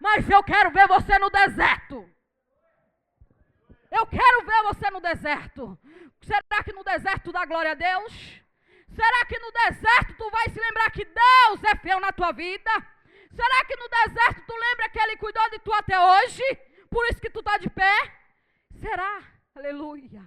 mas eu quero ver você no deserto. Eu quero ver você no deserto. Será que no deserto tu dá glória a Deus? Será que no deserto tu vai se lembrar que Deus é fiel na tua vida? Será que no deserto tu lembra que Ele cuidou de tu até hoje? Por isso que tu está de pé? Será? Aleluia.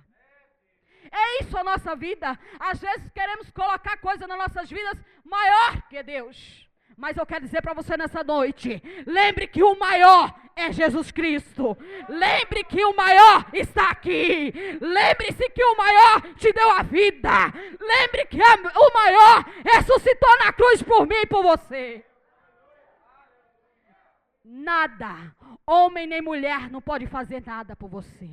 É isso a nossa vida. Às vezes queremos colocar coisa nas nossas vidas maior que Deus. Mas eu quero dizer para você nessa noite, lembre que o maior é Jesus Cristo. Lembre que o maior está aqui. Lembre-se que o maior te deu a vida. Lembre que o maior ressuscitou na cruz por mim e por você. Nada, homem nem mulher, não pode fazer nada por você.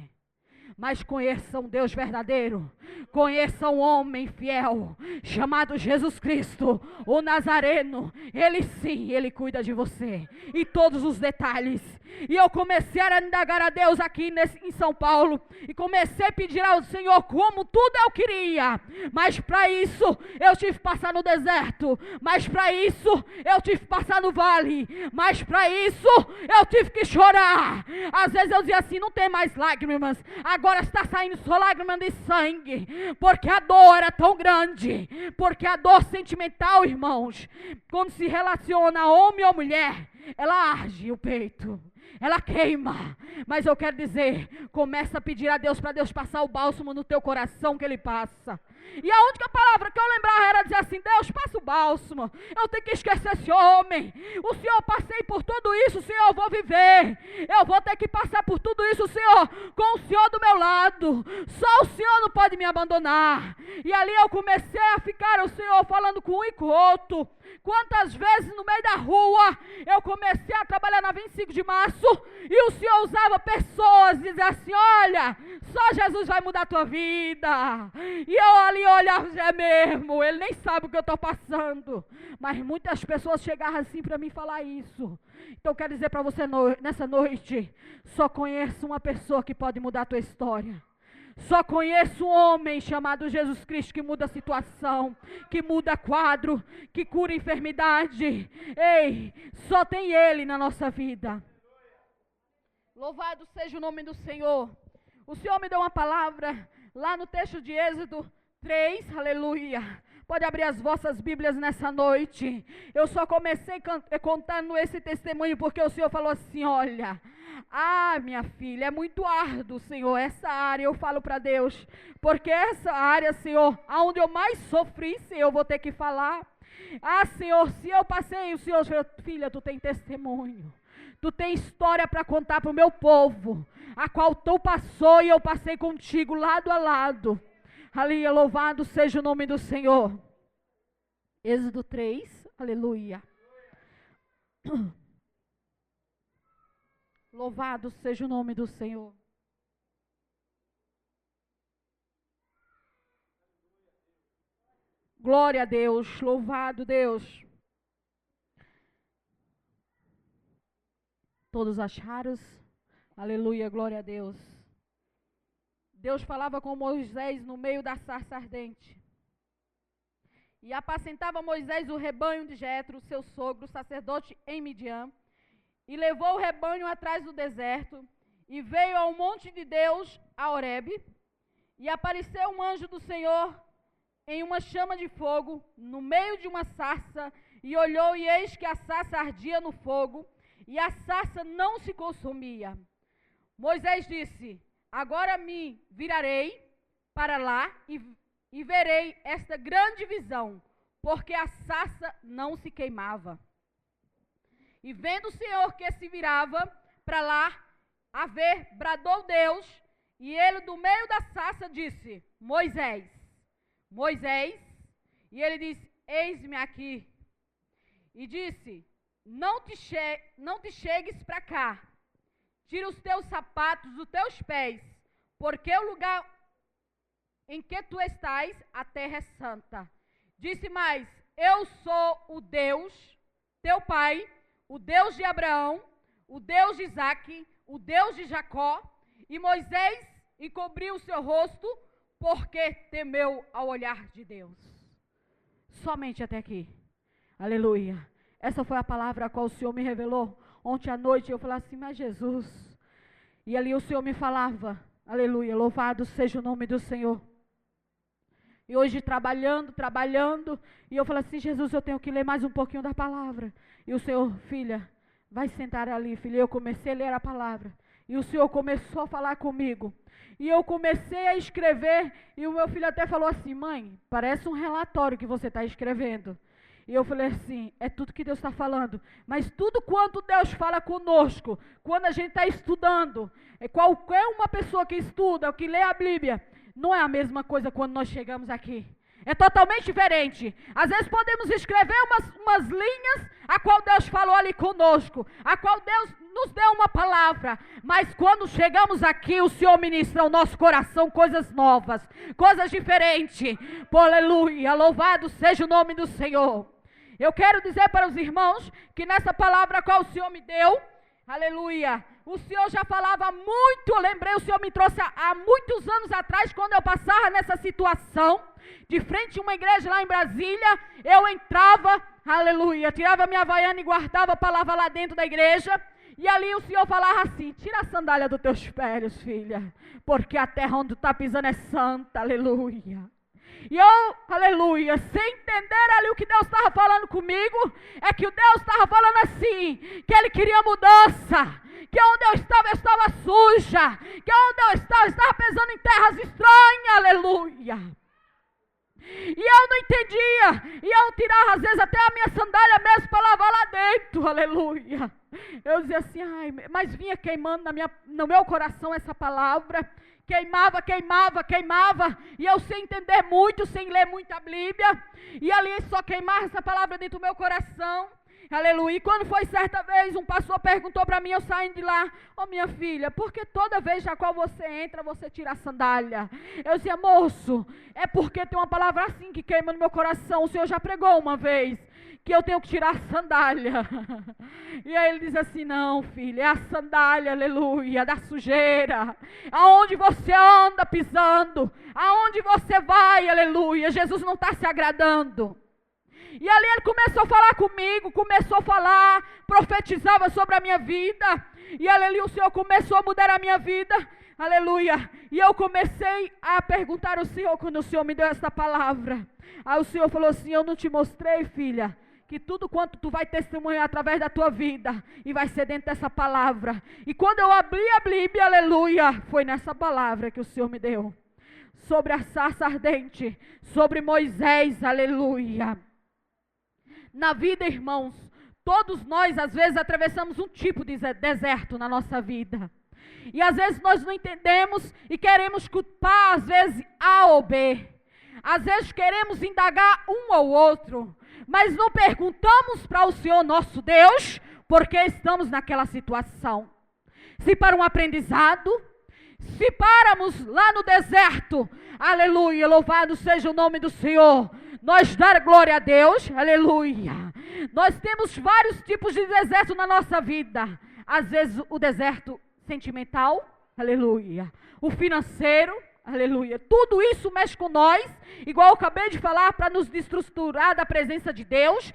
Mas conheça um Deus verdadeiro, conheça um homem fiel, chamado Jesus Cristo, o Nazareno. Ele sim, Ele cuida de você, e todos os detalhes. E eu comecei a indagar a Deus aqui em São Paulo, e comecei a pedir ao Senhor como tudo eu queria. Mas para isso, eu tive que passar no deserto. Mas para isso, eu tive que passar no vale. Mas para isso, eu tive que chorar. Às vezes eu dizia assim, não tem mais lágrimas, agora está saindo só lágrimas de sangue, porque a dor era tão grande, porque a dor sentimental, irmãos, quando se relaciona homem ou mulher, ela arde o peito, ela queima. Mas eu quero dizer, começa a pedir a Deus para Deus passar o bálsamo no teu coração que Ele passa. E a única palavra que eu lembrava era dizer assim, Deus, passa o bálsamo, eu tenho que esquecer esse homem. O Senhor, eu passei por tudo isso, Senhor, eu vou viver. Eu vou ter que passar por tudo isso, Senhor, com o Senhor do meu lado. Só o Senhor não pode me abandonar. E ali eu comecei a ficar, o Senhor, falando com um e com o outro. Quantas vezes no meio da rua eu comecei a trabalhar na 25 de março e o Senhor usava pessoas e dizia assim, olha, só Jesus vai mudar a tua vida. E eu ali olhava, é mesmo, Ele nem sabe o que eu estou passando. Mas muitas pessoas chegavam assim para mim falar isso. Então eu quero dizer para você nessa noite, só conheço uma pessoa que pode mudar a tua história. Só conheço um homem chamado Jesus Cristo que muda a situação, que muda quadro, que cura enfermidade. Ei, só tem Ele na nossa vida. Louvado seja o nome do Senhor. O Senhor me deu uma palavra lá no texto de Êxodo 3, aleluia. Pode abrir as vossas Bíblias nessa noite. Eu só comecei contando esse testemunho porque o Senhor falou assim, olha, minha filha, é muito árduo, Senhor, essa área. Eu falo para Deus, porque essa área, Senhor, aonde eu mais sofri, Senhor, eu vou ter que falar. Senhor, se eu passei, o Senhor, filha, tu tem testemunho. Tu tem história para contar para o meu povo, a qual tu passou e eu passei contigo lado a lado. Aleluia, louvado seja o nome do Senhor. Êxodo 3, aleluia. Louvado seja o nome do Senhor. Glória a Deus, louvado Deus. Todos acharam? Aleluia, glória a Deus. Deus falava com Moisés no meio da sarça ardente. E apacentava Moisés o rebanho de Jetro, seu sogro, sacerdote em Midian. E levou o rebanho atrás do deserto. E veio ao monte de Deus, a Horebe. E apareceu um anjo do Senhor em uma chama de fogo, no meio de uma sarça. E olhou, e eis que a sarça ardia no fogo. E a sarça não se consumia. Moisés disse, agora me virarei para lá e verei esta grande visão, porque a sarça não se queimava. E vendo o Senhor que se virava para lá a ver, bradou Deus, e ele do meio da sarça disse, Moisés, Moisés, e ele disse, eis-me aqui. E disse, não te chegues para cá, tira os teus sapatos dos teus pés, porque o lugar em que tu estás, a terra é santa. Disse mais, eu sou o Deus, teu pai, o Deus de Abraão, o Deus de Isaque, o Deus de Jacó. E Moisés encobriu o seu rosto, porque temeu ao olhar de Deus. Somente até aqui. Aleluia. Essa foi a palavra a qual o Senhor me revelou ontem à noite, eu falava assim, mas Jesus, e ali o Senhor me falava, aleluia, louvado seja o nome do Senhor. E hoje trabalhando, e eu falei assim, Jesus, eu tenho que ler mais um pouquinho da palavra. E o Senhor, filha, vai sentar ali, filha. Eu comecei a ler a palavra. E o Senhor começou a falar comigo. E eu comecei a escrever, e o meu filho até falou assim, mãe, parece um relatório que você está escrevendo. E eu falei assim, é tudo que Deus está falando. Mas tudo quanto Deus fala conosco, quando a gente está estudando, qualquer uma pessoa que estuda, que lê a Bíblia, não é a mesma coisa quando nós chegamos aqui. É totalmente diferente. Às vezes podemos escrever umas linhas, a qual Deus falou ali conosco, a qual Deus nos deu uma palavra, mas quando chegamos aqui, o Senhor ministra ao nosso coração coisas novas, coisas diferentes. Aleluia, louvado seja o nome do Senhor. Eu quero dizer para os irmãos que nessa palavra a qual o Senhor me deu, aleluia, o Senhor já falava muito, eu lembrei, o Senhor me trouxe há muitos anos atrás, quando eu passava nessa situação, de frente a uma igreja lá em Brasília, eu entrava, aleluia, tirava minha havaiana e guardava a palavra lá dentro da igreja, e ali o Senhor falava assim, tira a sandália dos teus pés, filha, porque a terra onde tu está pisando é santa, aleluia. E eu, aleluia, sem entender ali o que Deus estava falando comigo, é que o Deus estava falando assim, que Ele queria mudança, que onde eu estava suja, que onde eu estava pisando em terras estranhas, aleluia. E eu não entendia, e eu tirava às vezes até a minha sandália mesmo para lavar lá dentro, aleluia. Eu dizia assim, ai, mas vinha queimando no meu coração essa palavra, queimava, e eu sem entender muito, sem ler muita Bíblia, e ali só queimava essa palavra dentro do meu coração, aleluia. E quando foi certa vez, um pastor perguntou para mim, eu saindo de lá, minha filha, porque toda vez a qual você entra, você tira a sandália? Eu dizia, moço, é porque tem uma palavra assim que queima no meu coração, o Senhor já pregou uma vez, que eu tenho que tirar a sandália. E aí ele diz assim, não, filha, é a sandália, aleluia, da sujeira, aonde você anda pisando, aonde você vai, aleluia, Jesus não está se agradando. E ali ele começou a falar comigo, começou a falar, profetizava sobre a minha vida, e ali o Senhor começou a mudar a minha vida, aleluia. E eu comecei a perguntar ao Senhor, quando o Senhor me deu essa palavra, aí o Senhor falou assim, eu não te mostrei, filha, que tudo quanto tu vai testemunhar através da tua vida, e vai ser dentro dessa palavra. E quando eu abri a Bíblia, aleluia, foi nessa palavra que o Senhor me deu, sobre a sarça ardente, sobre Moisés, aleluia. Na vida, irmãos, todos nós às vezes atravessamos um tipo de deserto na nossa vida, e às vezes nós não entendemos, e queremos culpar às vezes A ou B, às vezes queremos indagar um ao outro, mas não perguntamos para o Senhor nosso Deus, porque estamos naquela situação. Se para um aprendizado, se paramos lá no deserto, aleluia, louvado seja o nome do Senhor, nós dar glória a Deus, aleluia. Nós temos vários tipos de deserto na nossa vida, às vezes o deserto sentimental, aleluia, o financeiro, aleluia, tudo isso mexe com nós, igual eu acabei de falar, para nos desestruturar da presença de Deus.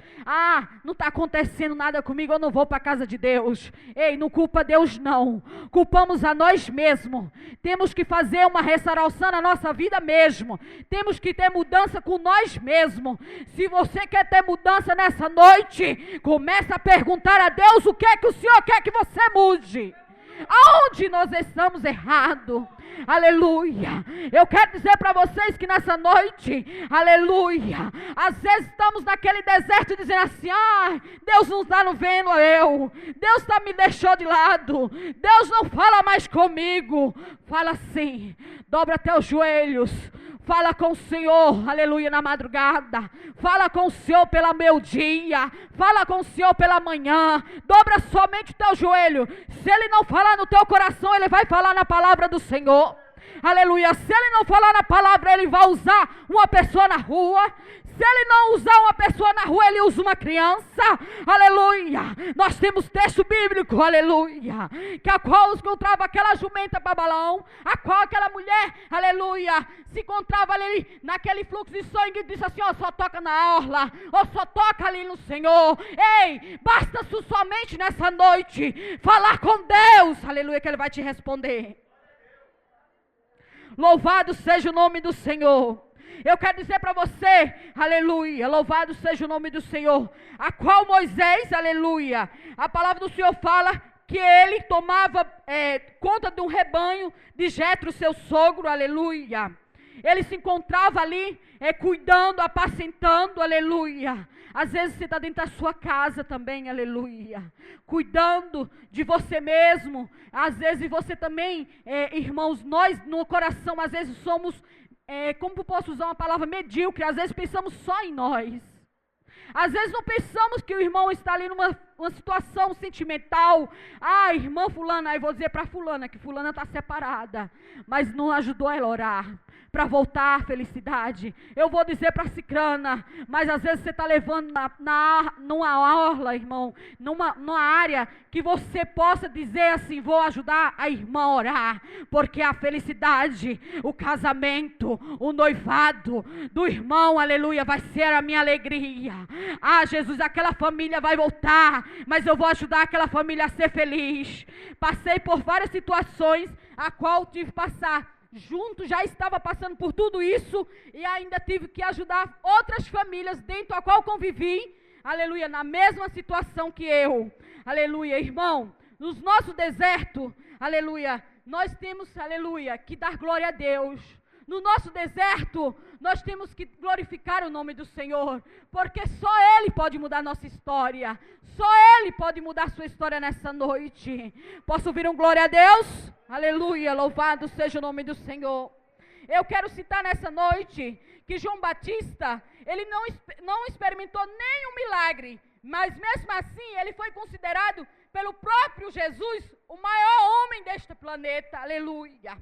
Não está acontecendo nada comigo, eu não vou para a casa de Deus. Ei, não culpa Deus não, culpamos a nós mesmos. Temos que fazer uma restauração na nossa vida mesmo, temos que ter mudança com nós mesmos. Se você quer ter mudança nessa noite, começa a perguntar a Deus o que é que o Senhor quer que você mude, aonde nós estamos errados. Aleluia, eu quero dizer para vocês que nessa noite, aleluia, às vezes estamos naquele deserto dizendo assim, Deus não está vendo Deus me deixou de lado, Deus não fala mais comigo. Fala assim, dobra até os joelhos, fala com o Senhor, aleluia, na madrugada, fala com o Senhor pela meio-dia, fala com o Senhor pela manhã, dobra somente o teu joelho. Se Ele não falar no teu coração, Ele vai falar na palavra do Senhor, aleluia. Se Ele não falar na palavra, Ele vai usar uma pessoa na rua. Se ele não usar uma pessoa na rua, ele usa uma criança. Aleluia. Nós temos texto bíblico, aleluia, que a qual encontrava aquela jumenta para Balaão, a qual aquela mulher, aleluia, se encontrava ali naquele fluxo de sangue e disse assim, ó, só toca na orla, ou só toca ali no Senhor. Ei, basta somente nessa noite falar com Deus, aleluia, que Ele vai te responder. Louvado seja o nome do Senhor. Eu quero dizer para você, aleluia, louvado seja o nome do Senhor, a qual Moisés, aleluia, a palavra do Senhor fala que ele tomava conta de um rebanho de Jetro, seu sogro, aleluia. Ele se encontrava ali, cuidando, apacentando, aleluia. Às vezes você está dentro da sua casa também, aleluia, cuidando de você mesmo. Às vezes você também, irmãos, nós no coração, às vezes somos, como posso usar uma palavra, medíocre. Às vezes pensamos só em nós. Às vezes não pensamos que o irmão está ali numa situação sentimental. Ah, irmã fulana, aí vou dizer para fulana, que fulana está separada, mas não ajudou ela a orar para voltar à felicidade. Eu vou dizer para cicrana, mas às vezes você está levando numa orla, irmão, numa área que você possa dizer assim, vou ajudar a irmã a orar, porque a felicidade, o casamento, o noivado do irmão, aleluia, vai ser a minha alegria. Ah, Jesus, aquela família vai voltar, mas eu vou ajudar aquela família a ser feliz. Passei por várias situações, a qual tive que passar junto, já estava passando por tudo isso, e ainda tive que ajudar outras famílias dentro a qual convivi, aleluia, na mesma situação que eu, aleluia, irmão, nos nosso deserto, aleluia, nós temos, aleluia, que dar glória a Deus. No nosso deserto, nós temos que glorificar o nome do Senhor, porque só Ele pode mudar nossa história, só Ele pode mudar sua história nessa noite. Posso ouvir um glória a Deus? Aleluia, louvado seja o nome do Senhor. Eu quero citar nessa noite que João Batista, ele não experimentou nenhum milagre, mas mesmo assim ele foi considerado pelo próprio Jesus o maior homem deste planeta, aleluia.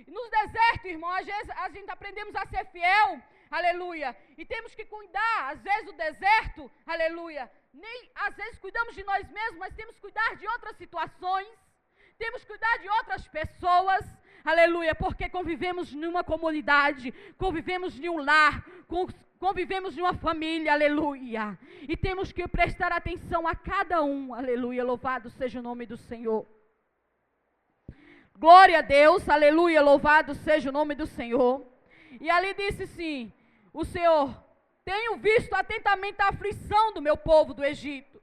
Nos desertos, irmão, às vezes a gente aprendemos a ser fiel, aleluia, e temos que cuidar, às vezes o deserto, aleluia, às vezes cuidamos de nós mesmos, mas temos que cuidar de outras situações, temos que cuidar de outras pessoas, aleluia, porque convivemos numa comunidade, convivemos em um lar, convivemos em uma família, aleluia, e temos que prestar atenção a cada um, aleluia, louvado seja o nome do Senhor. Glória a Deus, aleluia, louvado seja o nome do Senhor. E ali disse sim, o Senhor, tenho visto atentamente a aflição do meu povo do Egito,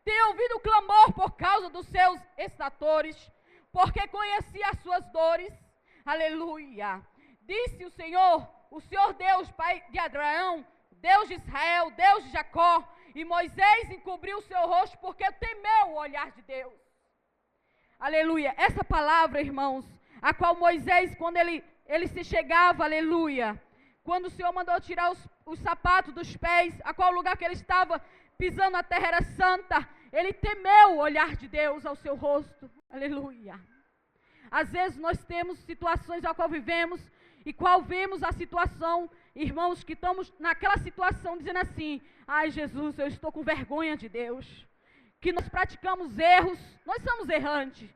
tenho ouvido o clamor por causa dos seus extratores, porque conheci as suas dores, aleluia. Disse o Senhor Deus, Pai de Abraão, Deus de Israel, Deus de Jacó, e Moisés encobriu o seu rosto porque temeu o olhar de Deus. Aleluia, essa palavra, irmãos, a qual Moisés, quando ele se chegava, aleluia, quando o Senhor mandou tirar os sapatos dos pés, a qual lugar que ele estava pisando a terra era santa, ele temeu o olhar de Deus ao seu rosto, aleluia. Às vezes nós temos situações a qual vivemos, e qual vemos a situação, irmãos, que estamos naquela situação dizendo assim, ai Jesus, eu estou com vergonha de Deus, que nós praticamos erros, nós somos errantes,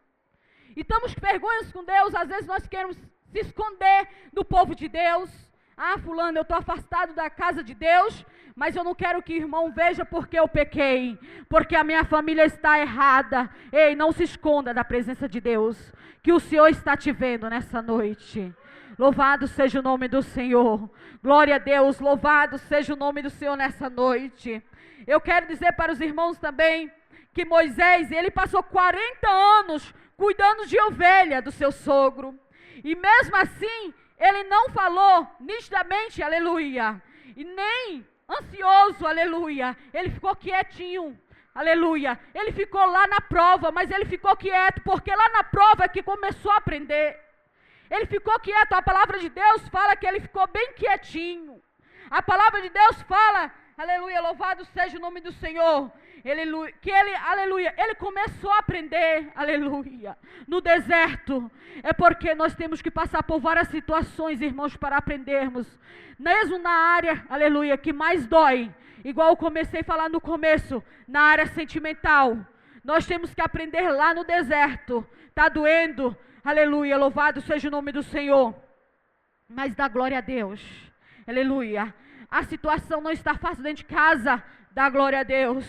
e estamos com vergonhas com Deus, às vezes nós queremos se esconder do povo de Deus. Ah, fulano, eu estou afastado da casa de Deus, mas eu não quero que o irmão veja porque eu pequei, porque a minha família está errada. Ei, não se esconda da presença de Deus, que o Senhor está te vendo nessa noite. Louvado seja o nome do Senhor, glória a Deus, louvado seja o nome do Senhor nessa noite. Eu quero dizer para os irmãos também, que Moisés, ele passou 40 anos cuidando de ovelha do seu sogro, e mesmo assim, ele não falou nitidamente, aleluia, e nem ansioso, aleluia, ele ficou quietinho, aleluia, ele ficou lá na prova, mas ele ficou quieto, porque lá na prova é que começou a aprender, ele ficou quieto, a palavra de Deus fala que ele ficou bem quietinho, a palavra de Deus fala, aleluia, louvado seja o nome do Senhor, ele começou a aprender, aleluia, no deserto. É porque nós temos que passar por várias situações, irmãos, para aprendermos. Mesmo na área, aleluia, que mais dói, igual eu comecei a falar no começo, na área sentimental. Nós temos que aprender lá no deserto. Está doendo, aleluia, louvado seja o nome do Senhor. Mas dá glória a Deus, aleluia. A situação não está fácil dentro de casa, dá glória a Deus.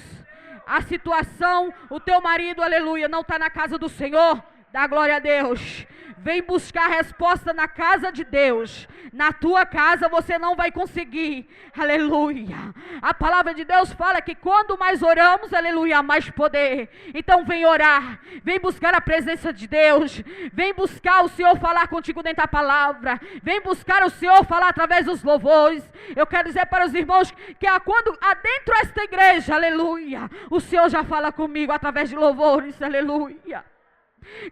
A situação, o teu marido, aleluia, não está na casa do Senhor, dá glória a Deus. Vem buscar resposta na casa de Deus. Na tua casa você não vai conseguir, aleluia. A palavra de Deus fala que quando mais oramos, aleluia, há mais poder. Então vem orar, vem buscar a presença de Deus. Vem buscar o Senhor falar contigo dentro da palavra. Vem buscar o Senhor falar através dos louvores. Eu quero dizer para os irmãos que quando adentro esta igreja, aleluia, o Senhor já fala comigo através de louvores, aleluia.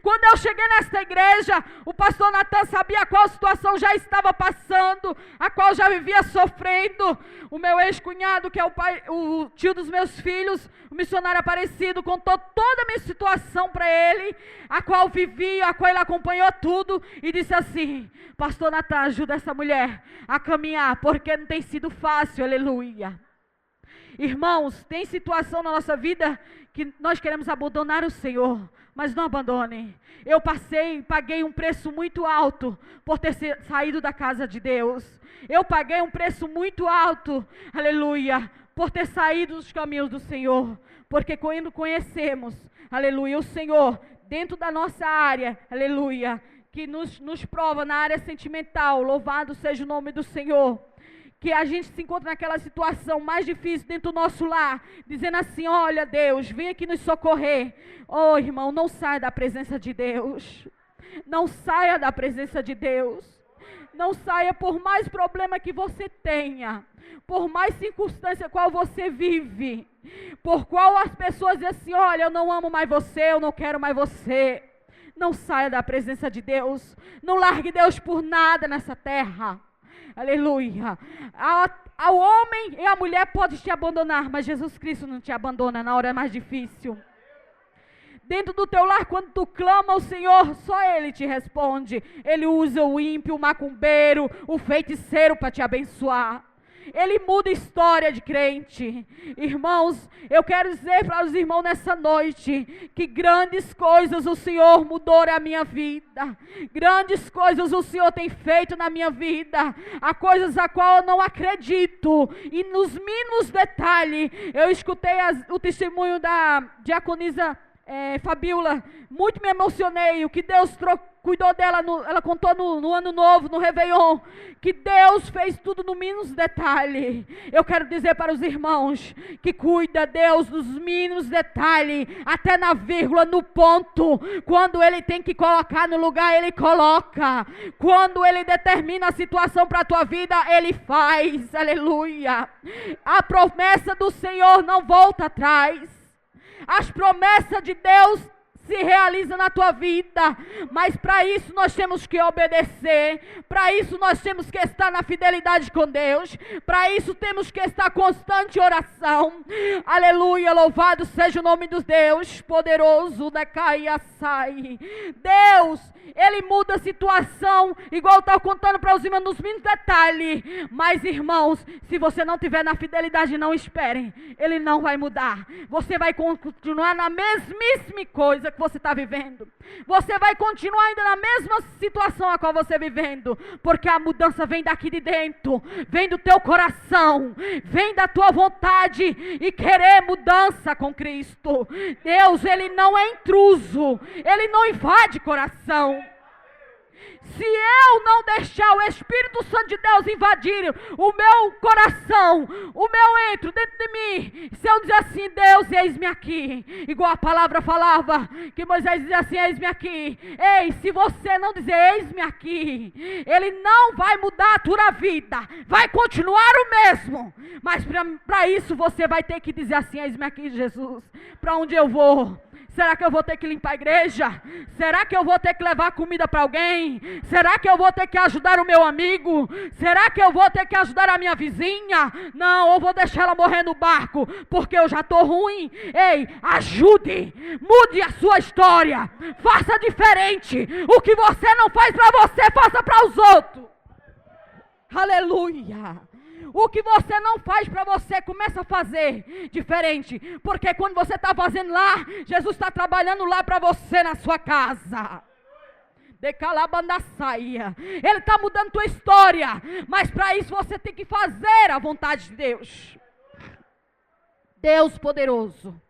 Quando eu cheguei nesta igreja, o pastor Natan sabia qual situação já estava passando, a qual já vivia sofrendo. O meu ex-cunhado, que é o tio dos meus filhos, o missionário Aparecido, contou toda a minha situação para ele, a qual vivia, a qual ele acompanhou tudo, e disse assim: pastor Natan, ajuda essa mulher a caminhar, porque não tem sido fácil, aleluia. Irmãos, tem situação na nossa vida que nós queremos abandonar o Senhor, mas não abandone. Eu paguei um preço muito alto por ter saído da casa de Deus. Eu paguei um preço muito alto, aleluia, por ter saído dos caminhos do Senhor. Porque quando conhecemos, aleluia, o Senhor dentro da nossa área, aleluia, que nos prova na área sentimental, louvado seja o nome do Senhor, que a gente se encontra naquela situação mais difícil dentro do nosso lar, dizendo assim: olha Deus, vem aqui nos socorrer. Oh irmão, não saia da presença de Deus. Não saia da presença de Deus. Não saia por mais problema que você tenha, por mais circunstância qual você vive, por qual as pessoas dizem assim: olha, eu não amo mais você, eu não quero mais você. Não saia da presença de Deus. Não largue Deus por nada nessa terra. Aleluia. Ao homem e a mulher pode te abandonar, mas Jesus Cristo não te abandona na hora mais difícil. Dentro do teu lar, quando tu clama ao Senhor, só Ele te responde. Ele usa o ímpio, o macumbeiro, o feiticeiro para te abençoar. Ele muda a história de crente. Irmãos, eu quero dizer para os irmãos nessa noite que grandes coisas o Senhor mudou na minha vida. Grandes coisas o Senhor tem feito na minha vida. Há coisas a qual eu não acredito. E nos mínimos detalhes, eu escutei o testemunho da diaconisa Fabiola. Muito me emocionei. O que Deus cuidou dela, ela contou no ano novo, no Réveillon, que Deus fez tudo no mínimo detalhe. Eu quero dizer para os irmãos que cuida Deus dos mínimos detalhes, até na vírgula, no ponto. Quando Ele tem que colocar no lugar, Ele coloca. Quando Ele determina a situação para a tua vida, Ele faz, aleluia. A promessa do Senhor não volta atrás. As promessas de Deus se realiza na tua vida, mas para isso nós temos que obedecer, para isso nós temos que estar na fidelidade com Deus, para isso temos que estar constante em oração, aleluia, louvado seja o nome dos Deus, poderoso, sai. Deus, Ele muda a situação, igual eu estava contando para os irmãos nos mínimos detalhes, mas irmãos, se você não estiver na fidelidade, não esperem, Ele não vai mudar, você vai continuar na mesmíssima coisa que você está vivendo, você vai continuar ainda na mesma situação a qual você vivendo, porque a mudança vem daqui de dentro, vem do teu coração, vem da tua vontade e querer mudança com Cristo. Deus, Ele não é intruso, Ele não invade coração. Se eu não deixar o Espírito Santo de Deus invadir o meu coração, o meu entro dentro de mim, se eu dizer assim: Deus, eis-me aqui, igual a palavra falava, que Moisés dizia assim: eis-me aqui. Ei, se você não dizer eis-me aqui, Ele não vai mudar a tua vida, vai continuar o mesmo, mas para isso você vai ter que dizer assim: eis-me aqui, Jesus, para onde eu vou? Será que eu vou ter que limpar a igreja? Será que eu vou ter que levar comida para alguém? Será que eu vou ter que ajudar o meu amigo? Será que eu vou ter que ajudar a minha vizinha? Não, eu vou deixar ela morrer no barco, porque eu já estou ruim. Ei, ajude, mude a sua história, faça diferente. O que você não faz para você, faça para os outros. Aleluia. O que você não faz para você, começa a fazer diferente. Porque quando você está fazendo lá, Jesus está trabalhando lá para você na sua casa. Ele está mudando tua história. Mas para isso você tem que fazer a vontade de Deus. Deus poderoso.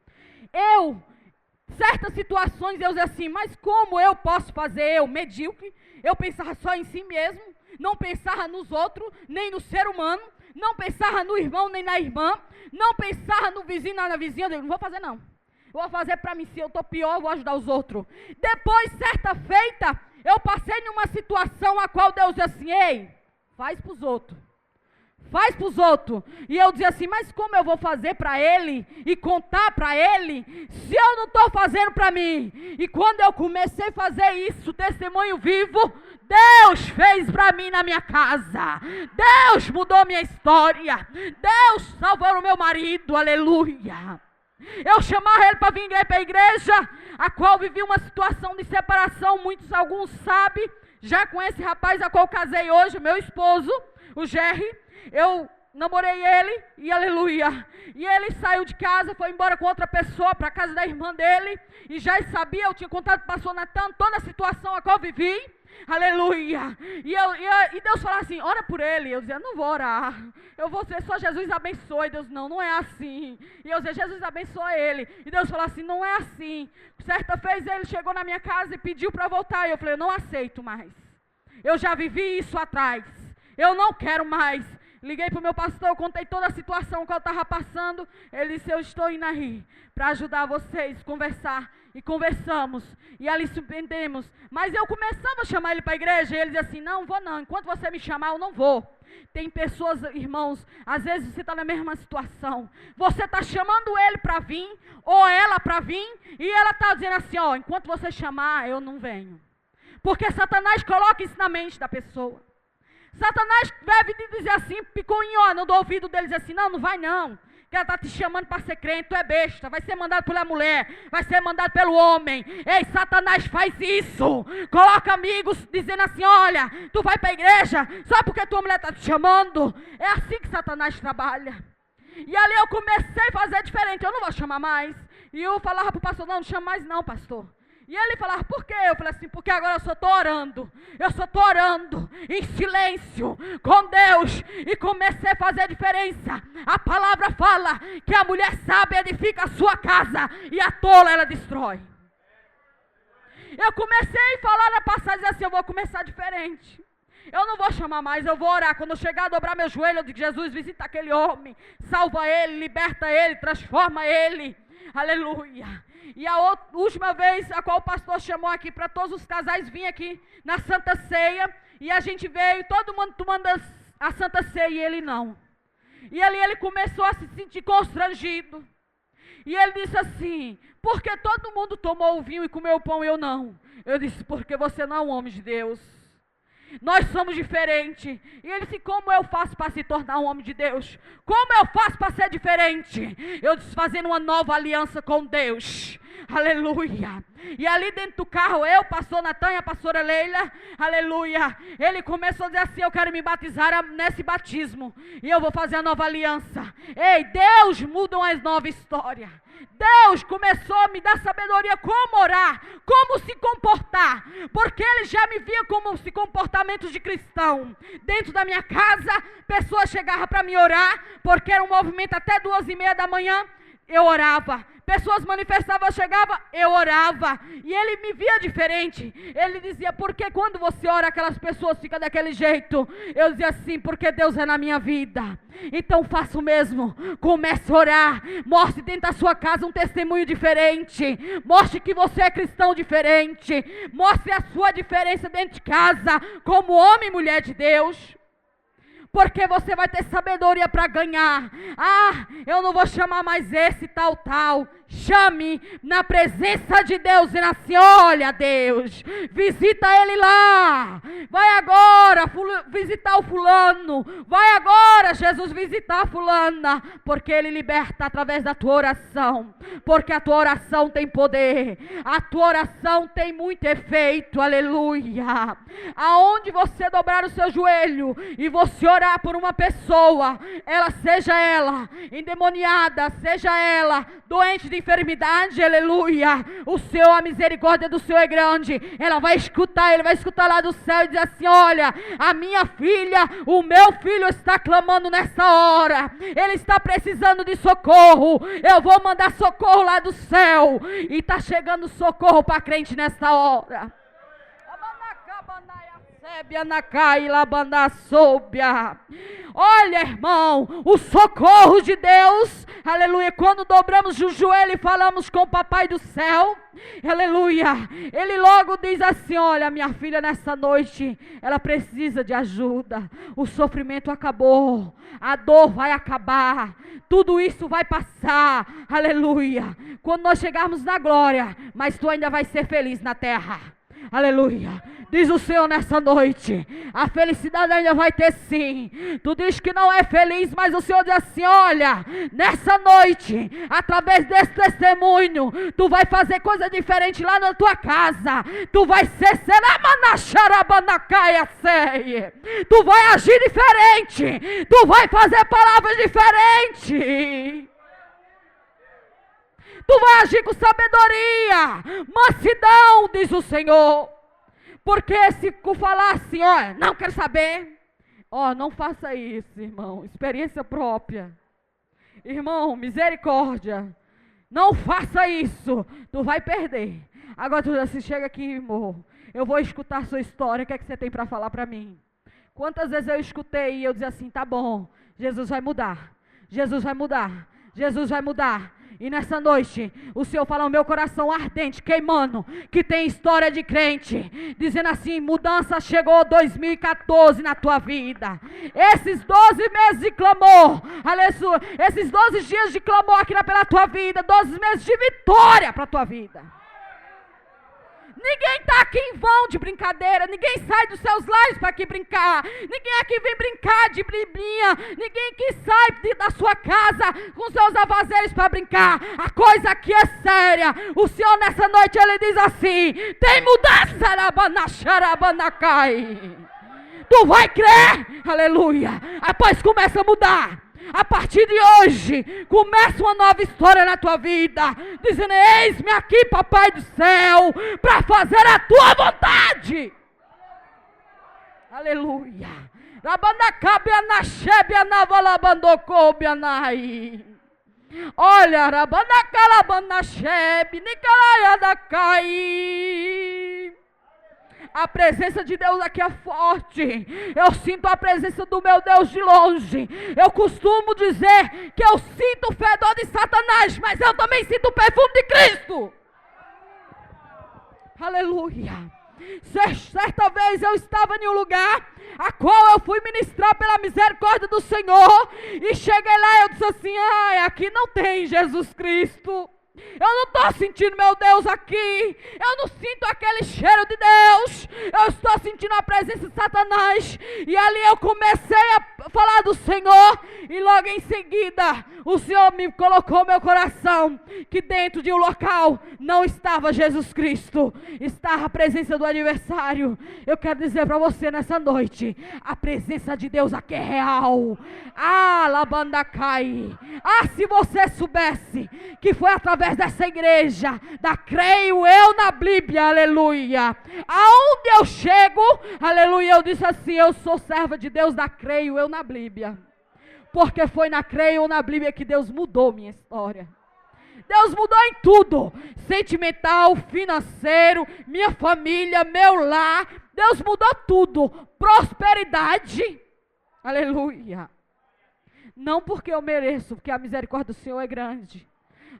Certas situações eu dizia assim, mas como eu posso fazer? Eu, medíocre, eu pensava só em si mesmo, não pensava nos outros, nem no ser humano, não pensava no irmão nem na irmã, não pensava no vizinho nem na vizinha. Eu digo, não vou fazer não, eu vou fazer para mim. Se eu estou pior, eu vou ajudar os outros. Depois, certa feita, eu passei numa situação a qual Deus disse assim, ei, faz para os outros. Faz para os outros. E eu dizia assim, mas como eu vou fazer para ele e contar para ele, se eu não estou fazendo para mim? E quando eu comecei a fazer isso, testemunho vivo, Deus fez para mim na minha casa. Deus mudou minha história. Deus salvou o meu marido, aleluia. Eu chamava ele para vir para a igreja, a qual vivi uma situação de separação, alguns sabem, já com esse rapaz a qual casei hoje, meu esposo, o Jerry. Eu namorei ele e aleluia. E ele saiu de casa, foi embora com outra pessoa para a casa da irmã dele. E já sabia, eu tinha contado para o pastor Natan toda a situação a qual vivi. Aleluia. E Deus falava assim, ora por ele. Eu dizia, não vou orar. Eu vou dizer, só Jesus abençoe. Deus, não é assim. E eu dizia, Jesus abençoe ele. E Deus falou assim, não é assim. Certa vez ele chegou na minha casa e pediu para voltar. E eu falei, eu não aceito mais. Eu já vivi isso atrás. Eu não quero mais. Liguei para o meu pastor, eu contei toda a situação que eu estava passando. Ele disse, eu estou indo aí para ajudar vocês, conversar. E conversamos, e ali surpreendemos. Mas eu começava a chamar ele para a igreja, e ele dizia assim, não vou não, enquanto você me chamar eu não vou. Tem pessoas, irmãos, às vezes você está na mesma situação. Você está chamando ele para vir, ou ela para vir, e ela está dizendo assim, ó, enquanto você chamar, eu não venho. Porque Satanás coloca isso na mente da pessoa. Satanás deve te dizer assim, picuinho no ouvido dele, dizer assim, não vai não, que ela está te chamando para ser crente, tu é besta, vai ser mandado pela mulher, vai ser mandado pelo homem. Ei, Satanás faz isso, coloca amigos dizendo assim, olha, tu vai para a igreja, só porque tua mulher está te chamando. É assim que Satanás trabalha. E ali eu comecei a fazer diferente, eu não vou chamar mais. E eu falava para o pastor, não chama mais não, pastor. E ele falava, por quê? Eu falei assim, porque agora eu só estou orando. Eu só estou orando em silêncio com Deus. E comecei a fazer diferença. A palavra fala que a mulher sábia edifica a sua casa e a tola ela destrói. Eu comecei a falar na passagem assim, eu vou começar diferente. Eu não vou chamar mais, eu vou orar. Quando eu chegar a dobrar meu joelho, eu digo, Jesus, visita aquele homem. Salva ele, liberta ele, transforma ele. Aleluia. E a última vez a qual o pastor chamou aqui para todos os casais vir aqui na Santa Ceia, e a gente veio, todo mundo tomando a Santa Ceia e ele não. E ali ele começou a se sentir constrangido. E ele disse assim, por que todo mundo tomou o vinho e comeu o pão e eu não? Eu disse, porque você não é um homem de Deus. Nós somos diferentes. E ele disse, como eu faço para se tornar um homem de Deus? Como eu faço para ser diferente? Eu disse, fazendo uma nova aliança com Deus. Aleluia. E ali dentro do carro, eu, pastor Natan e a pastora Leila, aleluia, ele começou a dizer assim, eu quero me batizar nesse batismo, e eu vou fazer a nova aliança. Ei, Deus muda uma nova história. Deus começou a me dar sabedoria como orar, como se comportar, porque ele já me via como se comportamentos de cristão. Dentro da minha casa, pessoas chegavam para me orar, porque era um movimento até 2:30 da manhã, eu orava. Pessoas manifestavam, eu chegava, eu orava. E ele me via diferente. Ele dizia, por que quando você ora aquelas pessoas ficam daquele jeito? Eu dizia assim, porque Deus é na minha vida. Então faça o mesmo. Comece a orar. Mostre dentro da sua casa um testemunho diferente. Mostre que você é cristão diferente. Mostre a sua diferença dentro de casa, como homem e mulher de Deus. Porque você vai ter sabedoria para ganhar. Ah, eu não vou chamar mais esse tal. chame na presença de Deus, dizendo assim: olha, Deus, visita ele lá, vai agora visitar o fulano, vai agora, Jesus, visitar a fulana, porque ele liberta através da tua oração, porque a tua oração tem poder, a tua oração tem muito efeito, aleluia. Aonde você dobrar o seu joelho e você orar por uma pessoa, seja ela endemoniada, seja ela doente de enfermidade, aleluia, a misericórdia do Senhor é grande. Ela vai escutar, ele vai escutar lá do céu e dizer assim: olha, a minha filha, o meu filho está clamando nessa hora, ele está precisando de socorro, eu vou mandar socorro lá do céu, e está chegando socorro para crente nessa hora. Olha, irmão, o socorro de Deus, aleluia, quando dobramos o joelho e falamos com o papai do céu, aleluia, ele logo diz assim: olha, minha filha, nessa noite ela precisa de ajuda, o sofrimento acabou, a dor vai acabar, tudo isso vai passar, aleluia, quando nós chegarmos na glória, mas tu ainda vai ser feliz na terra. Aleluia, diz o Senhor nessa noite, a felicidade ainda vai ter sim. Tu diz que não é feliz, mas o Senhor diz assim: olha, nessa noite, através desse testemunho, tu vai fazer coisa diferente lá na tua casa, tu vai ser tu vai agir diferente, tu vai fazer palavras diferentes. Tu vai agir com sabedoria, mansidão, diz o Senhor. Porque se tu falar assim: ó, não quero saber, ó, não faça isso, irmão, experiência própria. Irmão, misericórdia, não faça isso, tu vai perder. Agora tu assim: chega aqui, irmão, eu vou escutar a sua história, o que é que você tem para falar para mim? Quantas vezes eu escutei e eu dizia assim: tá bom, Jesus vai mudar, Jesus vai mudar, Jesus vai mudar. E nessa noite, o Senhor fala no meu coração ardente, queimando, que tem história de crente, dizendo assim: mudança chegou 2014 na tua vida. Esses 12 meses de clamor, aleluia, esses 12 dias de clamor aqui pela tua vida, 12 meses de vitória para a tua vida. Ninguém está aqui em vão de brincadeira, ninguém sai dos seus lares para aqui brincar, ninguém aqui vem brincar de bribinha, ninguém aqui sai da sua casa com seus avazeres para brincar. A coisa aqui é séria. O Senhor nessa noite, ele diz assim: tem mudança na Banaxarabanacai. Tu vai crer, aleluia, após começa a mudar. A partir de hoje, começa uma nova história na tua vida, dizendo: eis-me aqui, papai do céu, para fazer a tua vontade. Aleluia. Olha, a presença de Deus aqui é forte. Eu sinto a presença do meu Deus de longe. Eu costumo dizer que eu sinto o fedor de Satanás, mas eu também sinto o perfume de Cristo. Aleluia. Certa vez eu estava em um lugar a qual eu fui ministrar pela misericórdia do Senhor, e cheguei lá e eu disse assim: ai, aqui não tem Jesus Cristo. Eu não estou sentindo meu Deus aqui, eu não sinto aquele cheiro de Deus, eu estou sentindo a presença de Satanás. E ali eu comecei a falar do Senhor, e logo em seguida o Senhor me colocou no meu coração que dentro de um local não estava Jesus Cristo, estava a presença do adversário. Eu quero dizer para você nessa noite: a presença de Deus aqui é real. Labandacai. Se você soubesse que foi através dessa igreja, da creio eu na Bíblia, aleluia, aonde eu chego, aleluia, eu disse assim: eu sou serva de Deus da creio eu na Bíblia, porque foi na creio eu na Bíblia que Deus mudou minha história. Deus mudou em tudo, sentimental, financeiro, minha família, meu lar, Deus mudou tudo, prosperidade, aleluia, não porque eu mereço, porque a misericórdia do Senhor é grande.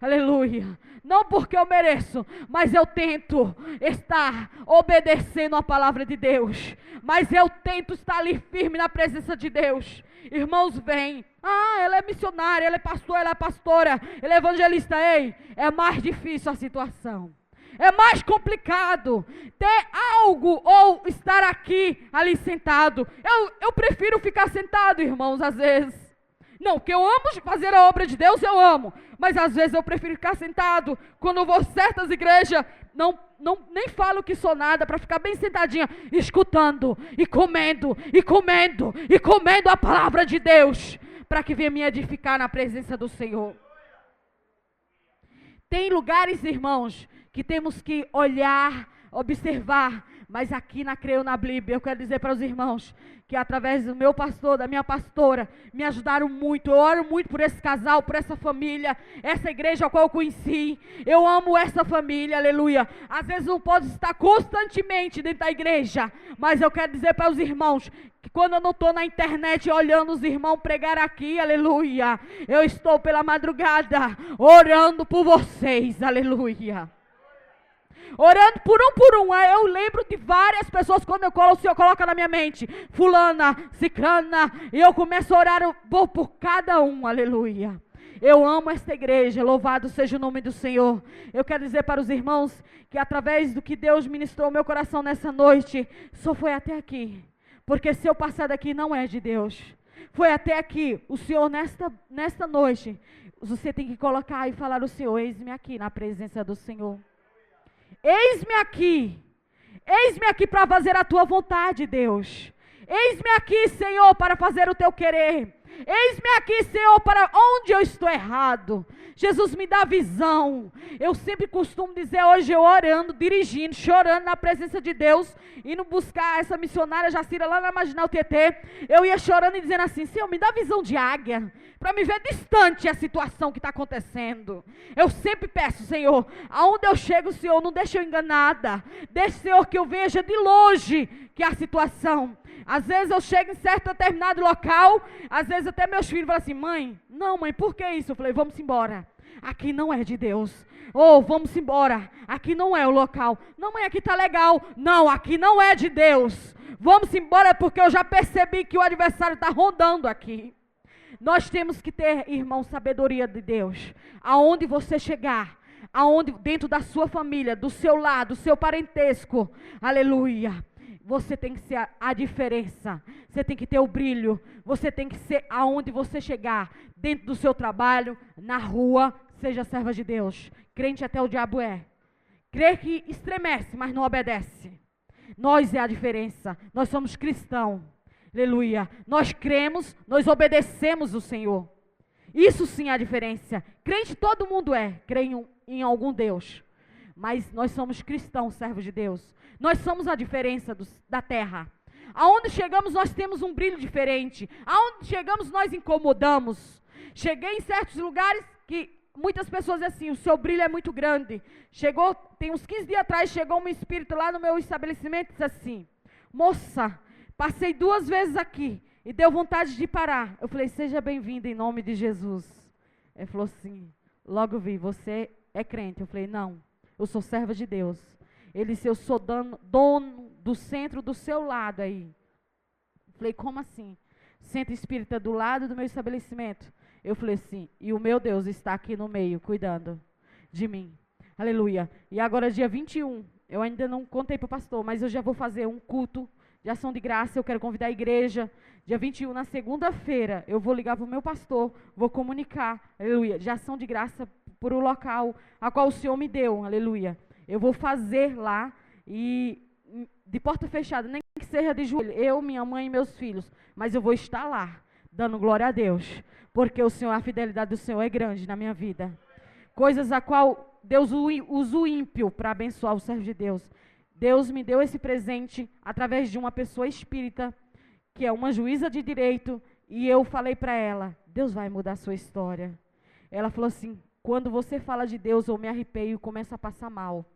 Aleluia, não porque eu mereço, mas eu tento estar obedecendo a palavra de Deus, mas eu tento estar ali firme na presença de Deus. Irmãos, vêm. Ela é missionária, ela é pastor, ela é pastora, ela é evangelista. Ei, é mais difícil a situação. É mais complicado ter algo ou estar aqui, ali sentado. Eu prefiro ficar sentado, irmãos, às vezes. Não, que eu amo fazer a obra de Deus, eu amo. Mas às vezes eu prefiro ficar sentado. Quando eu vou a certas igrejas, nem falo que sou nada, para ficar bem sentadinha, escutando, e comendo, e comendo, e comendo a palavra de Deus, para que venha me edificar na presença do Senhor. Tem lugares, irmãos, que temos que olhar, observar, mas aqui na Creio na Bíblia, eu quero dizer para os irmãos, que através do meu pastor, da minha pastora, me ajudaram muito. Eu oro muito por esse casal, por essa família, essa igreja a qual eu conheci. Eu amo essa família, aleluia. Às vezes não posso estar constantemente dentro da igreja, mas eu quero dizer para os irmãos, que quando eu não estou na internet olhando os irmãos pregar aqui, aleluia, eu estou pela madrugada, orando por vocês, aleluia. Orando por um. Eu lembro de várias pessoas, quando o Senhor coloca na minha mente, fulana, cicrana, e eu começo a orar por cada um, aleluia. Eu amo esta igreja, louvado seja o nome do Senhor. Eu quero dizer para os irmãos, que através do que Deus ministrou ao meu coração nessa noite, só foi até aqui, porque se eu passar daqui não é de Deus. Foi até aqui, o Senhor nesta noite, você tem que colocar e falar o Senhor, eis-me aqui na presença do Senhor. Eis-me aqui para fazer a tua vontade, Deus. Eis-me aqui, Senhor, para fazer o teu querer. Eis-me aqui, Senhor, para onde eu estou errado. Jesus, me dá visão. Eu sempre costumo dizer, hoje eu orando, dirigindo, chorando na presença de Deus, indo buscar essa missionária Jacira lá na Marginal Tietê. Eu ia chorando e dizendo assim, Senhor, me dá visão de águia, para me ver distante a situação que está acontecendo. Eu sempre peço, Senhor, aonde eu chego, Senhor, não deixa eu enganada. Deixa, Senhor, que eu veja de longe que a situação. Às vezes eu chego em certo determinado local, às vezes até meus filhos falam assim, mãe, por que isso? Eu falei, vamos embora, aqui não é de Deus. Vamos embora, aqui não é o local. Não, mãe, aqui está legal. Não, aqui não é de Deus. Vamos embora porque eu já percebi que o adversário está rondando aqui. Nós temos que ter, irmão, sabedoria de Deus. Aonde você chegar, dentro da sua família, do seu lado, do seu parentesco, aleluia. Você tem que ser a diferença, você tem que ter o brilho, você tem que ser aonde você chegar, dentro do seu trabalho, na rua, seja serva de Deus. Crente até o diabo é. Crê que estremece, mas não obedece. Nós é a diferença, nós somos cristãos, aleluia. Nós cremos, nós obedecemos o Senhor. Isso sim é a diferença. Crente todo mundo crê em algum Deus. Mas nós somos cristãos, servos de Deus. Nós somos a diferença da terra. Aonde chegamos, nós temos um brilho diferente. Aonde chegamos, nós incomodamos. Cheguei em certos lugares que muitas pessoas dizem assim, o seu brilho é muito grande. Tem uns 15 dias atrás, chegou um espírito lá no meu estabelecimento e disse assim, moça, passei 2 vezes aqui e deu vontade de parar. Eu falei, seja bem-vinda em nome de Jesus. Ele falou assim, logo vi, você é crente? Eu falei, não. Eu sou serva de Deus. Ele disse, eu sou dono do centro do seu lado aí. Falei, como assim? Centro espírita do lado do meu estabelecimento. Eu falei assim, e o meu Deus está aqui no meio, cuidando de mim. Aleluia. E agora dia 21, eu ainda não contei para o pastor, mas eu já vou fazer um culto de ação de graça. Eu quero convidar a igreja. Dia 21, na segunda-feira, eu vou ligar para o meu pastor, vou comunicar, aleluia, de ação de graça por um local a qual o Senhor me deu, aleluia. Eu vou fazer lá e de porta fechada, nem que seja de joelho, eu, minha mãe e meus filhos, mas eu vou estar lá, dando glória a Deus, porque a fidelidade do Senhor é grande na minha vida. Coisas a qual Deus usa o ímpio para abençoar o servo de Deus. Deus me deu esse presente através de uma pessoa espírita, que é uma juíza de direito, e eu falei para ela, Deus vai mudar a sua história. Ela falou assim, quando você fala de Deus, eu me arrepio e começo a passar mal.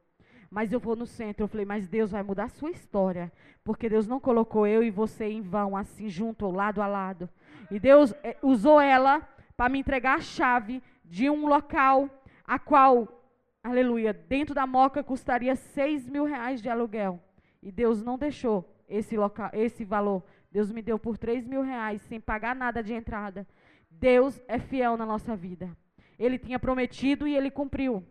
Mas eu vou no centro. Eu falei, mas Deus vai mudar a sua história. Porque Deus não colocou eu e você em vão, assim, junto, lado a lado. E Deus usou ela para me entregar a chave de um local, a qual, aleluia, dentro da Moca custaria R$6.000 de aluguel. E Deus não deixou esse valor. Deus me deu por R$3.000 sem pagar nada de entrada. Deus é fiel na nossa vida. Ele tinha prometido e Ele cumpriu.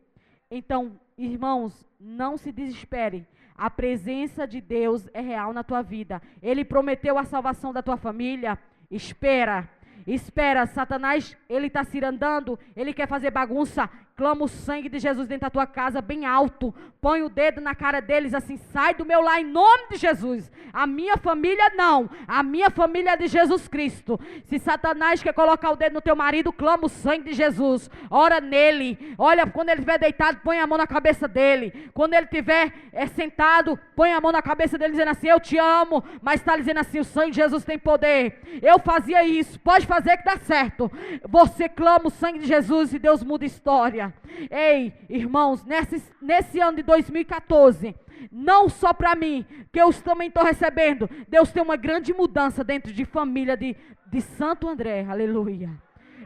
Então, irmãos, não se desespere. A presença de Deus é real na tua vida. Ele prometeu a salvação da tua família. Espera. Espera, Satanás, ele está se andando, ele quer fazer bagunça. Clama o sangue de Jesus dentro da tua casa, bem alto. Põe o dedo na cara deles assim, sai do meu lar em nome de Jesus. A minha família não, a minha família é de Jesus Cristo. Se Satanás quer colocar o dedo no teu marido, clama o sangue de Jesus. Ora nele, olha, quando ele estiver deitado, põe a mão na cabeça dele. Quando ele estiver sentado, põe a mão na cabeça dele dizendo assim, eu te amo. Mas está dizendo assim, o sangue de Jesus tem poder. Eu fazia isso, pode fazer que dá certo. Você clama o sangue de Jesus e Deus muda a história. Ei, irmãos, nesse ano de 2014, não só para mim, que eu também estou recebendo, Deus tem uma grande mudança dentro de família de Santo André, aleluia.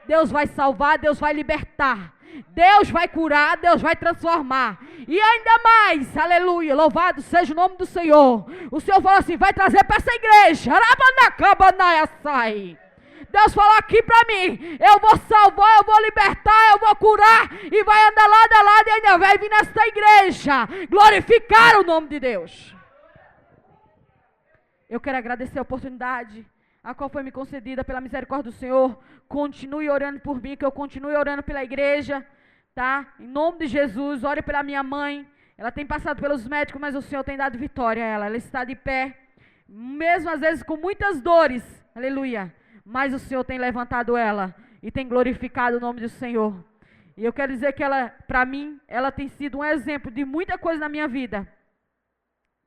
Deus vai salvar, Deus vai libertar, Deus vai curar, Deus vai transformar, e ainda mais, aleluia, louvado seja o nome do Senhor. O Senhor falou assim, vai trazer para essa igreja, Deus falou aqui para mim, eu vou salvar, eu vou libertar, eu vou curar, e vai andar lado a lado e ainda vai vir nesta igreja, glorificar o nome de Deus. Eu quero agradecer a oportunidade, a qual foi me concedida pela misericórdia do Senhor. Continue orando por mim, que eu continue orando pela igreja, tá? Em nome de Jesus, ore pela minha mãe, ela tem passado pelos médicos, mas o Senhor tem dado vitória a ela está de pé, mesmo às vezes com muitas dores, aleluia. Mas o Senhor tem levantado ela e tem glorificado o nome do Senhor. E eu quero dizer que ela, para mim, ela tem sido um exemplo de muita coisa na minha vida.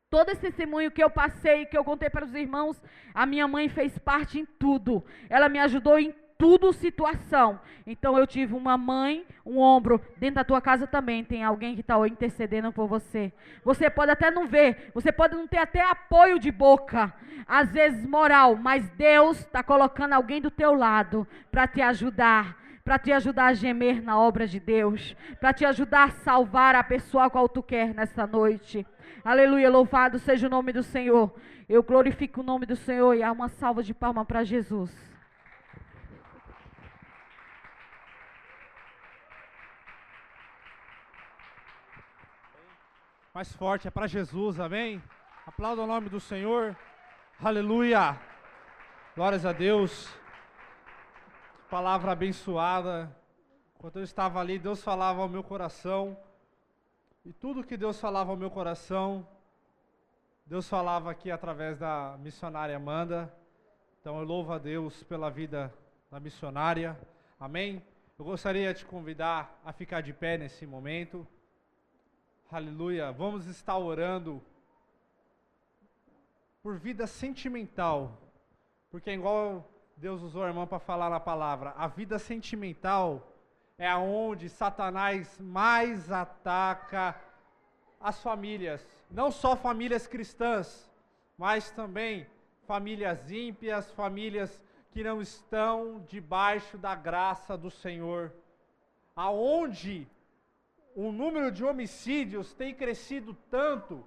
Todo esse testemunho que eu passei, que eu contei para os irmãos, a minha mãe fez parte em tudo. Ela me ajudou em tudo situação. Então eu tive uma mãe, um ombro. Dentro da tua casa também tem alguém que está intercedendo por você. Você pode até não ver, você pode não ter até apoio de boca, às vezes moral, mas Deus está colocando alguém do teu lado para te ajudar a gemer na obra de Deus, para te ajudar a salvar a pessoa a qual tu quer nessa noite. Aleluia, louvado seja o nome do Senhor. Eu glorifico o nome do Senhor e há uma salva de palmas para Jesus. Mais forte, é para Jesus, amém? Aplauda o nome do Senhor, aleluia, glórias a Deus. Palavra abençoada. Quando eu estava ali, Deus falava ao meu coração, e tudo que Deus falava ao meu coração, Deus falava aqui através da missionária Amanda. Então eu louvo a Deus pela vida da missionária, amém? Eu gostaria de te convidar a ficar de pé nesse momento. Aleluia, vamos estar orando por vida sentimental, porque é igual Deus usou a irmã para falar na palavra, a vida sentimental é aonde Satanás mais ataca as famílias, não só famílias cristãs, mas também famílias ímpias, famílias que não estão debaixo da graça do Senhor, aonde o número de homicídios tem crescido tanto,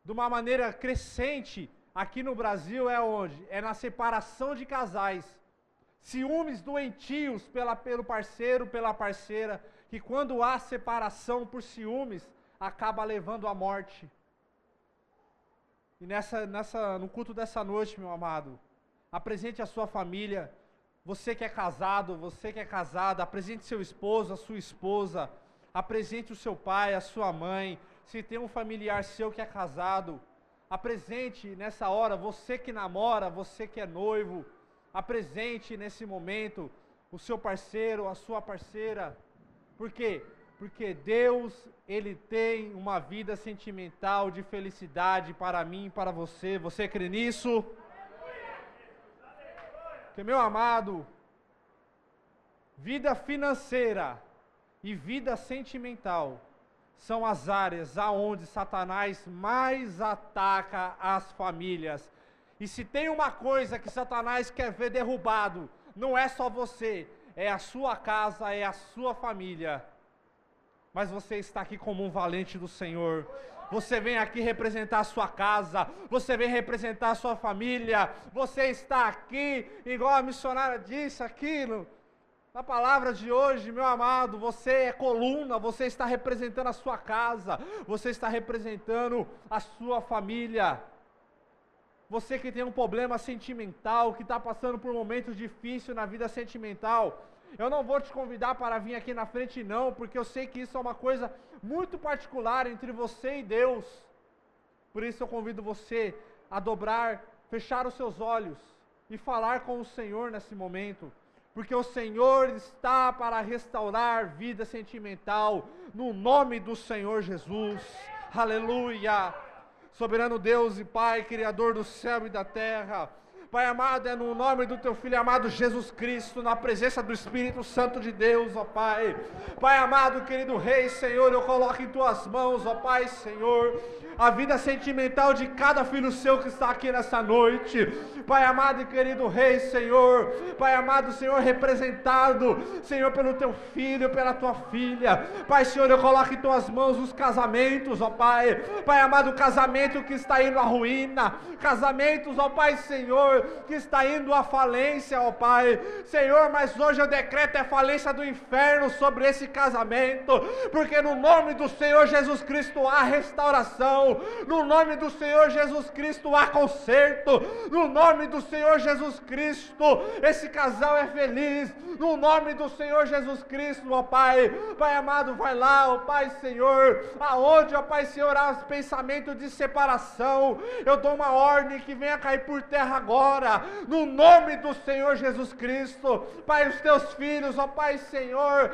de uma maneira crescente, aqui no Brasil é onde? É na separação de casais. Ciúmes doentios pelo parceiro, pela parceira, que quando há separação por ciúmes, acaba levando à morte. E no culto dessa noite, meu amado, apresente a sua família, você que é casado, você que é casada, apresente seu esposo, a sua esposa, apresente o seu pai, a sua mãe, se tem um familiar seu que é casado, apresente nessa hora, você que namora, você que é noivo, apresente nesse momento o seu parceiro, a sua parceira. Por quê? Porque Deus, Ele tem uma vida sentimental de felicidade para mim e para você. Você crê nisso? Porque, meu amado, vida financeira e vida sentimental são as áreas aonde Satanás mais ataca as famílias. E se tem uma coisa que Satanás quer ver derrubado, não é só você, é a sua casa, é a sua família. Mas você está aqui como um valente do Senhor. Você vem aqui representar a sua casa, você vem representar a sua família, você está aqui, igual a missionária disse aqui na palavra de hoje, meu amado, você é coluna, você está representando a sua casa, você está representando a sua família. Você que tem um problema sentimental, que está passando por momentos difíceis na vida sentimental, eu não vou te convidar para vir aqui na frente não, porque eu sei que isso é uma coisa muito particular entre você e Deus. Por isso eu convido você a dobrar, fechar os seus olhos e falar com o Senhor nesse momento. Porque o Senhor está para restaurar vida sentimental, no nome do Senhor Jesus. Aleluia! Soberano Deus e Pai, Criador do céu e da terra, Pai amado, é no nome do Teu Filho amado Jesus Cristo, na presença do Espírito Santo de Deus, ó Pai. Pai amado, querido Rei, Senhor, eu coloco em Tuas mãos, ó Pai, Senhor, a vida sentimental de cada filho Seu que está aqui nessa noite. Pai amado e querido Rei, Senhor, Pai amado, Senhor, representado, Senhor, pelo Teu Filho, pela Tua Filha. Pai, Senhor, eu coloco em Tuas mãos os casamentos, ó Pai. Pai amado, o casamento que está indo à ruína, casamentos, ó Pai, Senhor, que está indo à falência, ó Pai. Senhor, mas hoje eu decreto a falência do inferno sobre esse casamento, porque no nome do Senhor Jesus Cristo há restauração, no nome do Senhor Jesus Cristo há conserto, no nome do Senhor Jesus Cristo esse casal é feliz, no nome do Senhor Jesus Cristo, ó Pai. Pai amado, vai lá, ó Pai, Senhor, aonde, ó Pai, Senhor, há pensamento de separação, eu dou uma ordem que venha cair por terra agora, no nome do Senhor Jesus Cristo. Pai, os Teus filhos, ó Pai, Senhor,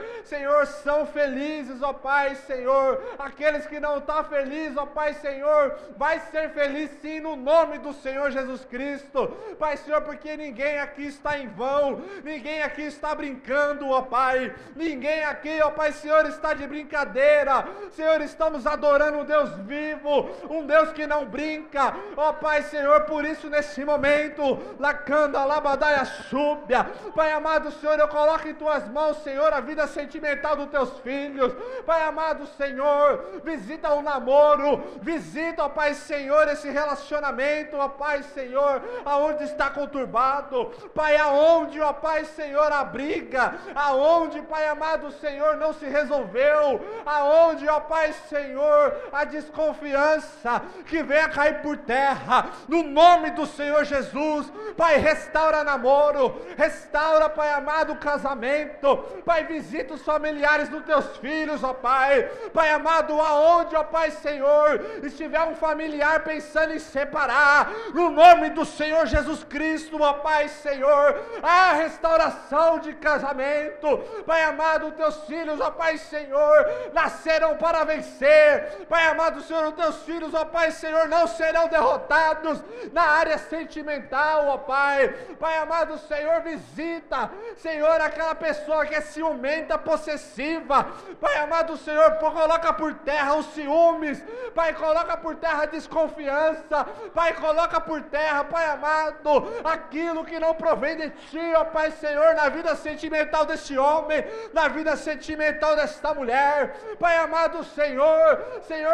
são felizes, ó Pai, Senhor. Aqueles que não estão felizes, ó Pai, Senhor, vai ser feliz sim, no nome do Senhor Jesus Cristo. Pai, Senhor, porque ninguém aqui está em vão, ninguém aqui está brincando, ó Pai, ninguém aqui, ó Pai, Senhor, está de brincadeira. Senhor, estamos adorando um Deus vivo, um Deus que não brinca, ó Pai, Senhor. Por isso nesse momento, lacanda, labadaia, súbia, Pai amado, Senhor, eu coloco em Tuas mãos, Senhor, a vida sentimental dos Teus filhos. Pai amado, Senhor, visita o namoro, visita, ó Pai, Senhor, esse relacionamento, ó Pai, Senhor, aonde está conturbado, Pai, aonde, ó Pai, Senhor, a briga, aonde, Pai amado, Senhor, não se resolveu, aonde, ó Pai, Senhor, a desconfiança, que venha cair por terra, no nome do Senhor Jesus. Pai, restaura namoro, restaura, Pai amado, o casamento. Pai, visita os familiares dos Teus filhos, ó Pai. Pai amado, aonde, ó Pai, Senhor, estiver um familiar pensando em separar, no nome do Senhor Jesus Cristo, ó Pai, Senhor, a restauração de casamento. Pai amado, Teus filhos, ó Pai, Senhor, nasceram para vencer. Pai amado, Senhor, os Teus filhos, ó Pai, Senhor, não serão derrotados na área sentimental, ó Pai. Pai amado, Senhor, visita, Senhor, aquela pessoa que é ciumenta, possessiva. Pai amado, Senhor, coloca por terra os ciúmes. Pai, coloca por terra a desconfiança. Pai, coloca por terra, Pai amado, aquilo que não provém de Ti, ó Pai, Senhor, na vida sentimental deste homem, na vida sentimental desta mulher. Pai amado, Senhor,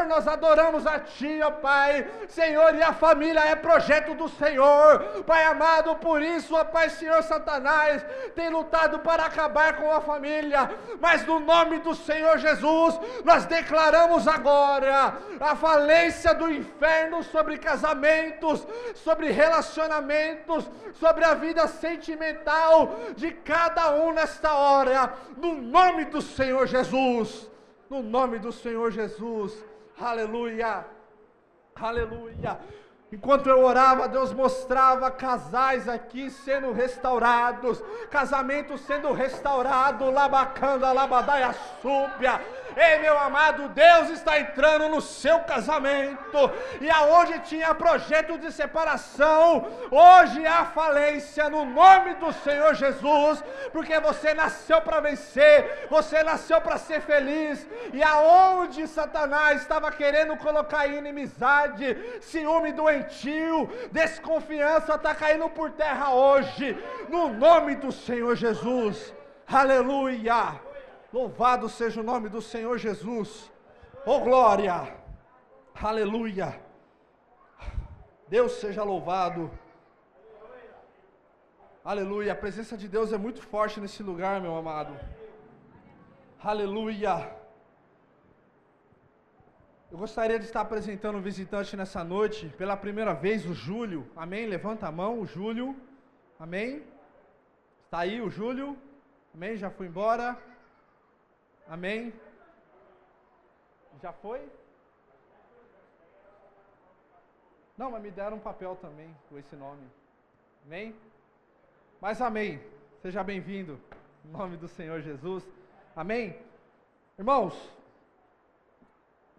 nós adoramos a Ti, ó Pai, Senhor, e a família é projeto do Senhor. Pai amado, por isso, ó Pai, Senhor, Satanás tem lutado para acabar com a família, mas no nome do Senhor Jesus, nós declaramos agora a falência do inferno sobre casamentos, sobre relacionamentos, sobre a vida sentimental de cada um nesta hora, no nome do Senhor Jesus, no nome do Senhor Jesus. Aleluia, aleluia. Enquanto eu orava, Deus mostrava casais aqui sendo restaurados, casamentos sendo restaurados, labacanda, labadaia, súbia. Ei, meu amado, Deus está entrando no seu casamento, e aonde tinha projeto de separação, hoje há falência, no nome do Senhor Jesus, porque você nasceu para vencer, você nasceu para ser feliz, e aonde Satanás estava querendo colocar inimizade, ciúme doentio, desconfiança, está caindo por terra hoje, no nome do Senhor Jesus. Aleluia! Louvado seja o nome do Senhor Jesus. Oh glória, Aleluia. Deus seja louvado. Aleluia. A presença de Deus é muito forte nesse lugar, meu amado. Aleluia. Eu gostaria de estar apresentando um visitante nessa noite, pela primeira vez, o Júlio. Amém? Levanta a mão, o Júlio. Amém? Está aí o Júlio. Amém? Já foi embora. Amém? Já foi? Não, mas me deram um papel também com esse nome. Amém? Mas amém. Seja bem-vindo. Em nome do Senhor Jesus. Amém? Irmãos,